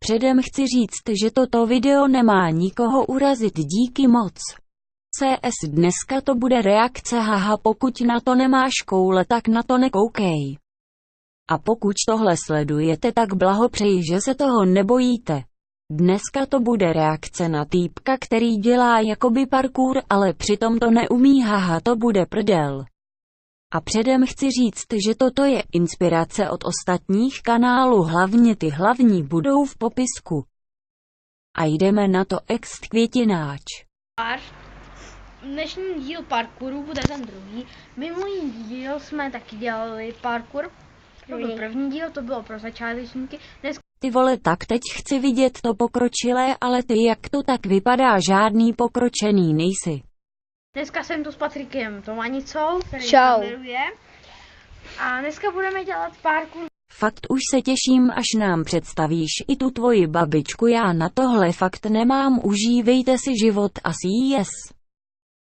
předem chci říct, že toto video nemá nikoho urazit, díky moc. CS dneska to bude reakce, haha, pokud na to nemáš koule, tak na to nekoukej. A pokud tohle sledujete, tak blahopřeji, že se toho nebojíte. Dneska to bude reakce na týpka, který dělá jakoby parkour, ale přitom to neumí, haha, to bude prdel. A předem chci říct, že toto je inspirace od ostatních kanálů, hlavně ty hlavní budou v popisku. A jdeme na to, ext květináč. Dnešní díl parkouru bude ten druhý. Minulý díl jsme taky dělali parkour. To byl první díl, to bylo pro začátečníky. Ty vole, tak teď chci vidět to pokročilé, ale ty, jak to tak vypadá, žádný pokročený nejsi. Dneska jsem tu s Patrikem Tomanicou, který Čau. kameruje. A dneska budeme dělat parkour. Fakt už se těším, až nám představíš i tu tvoji babičku, já na tohle fakt nemám, užívejte si život a yes.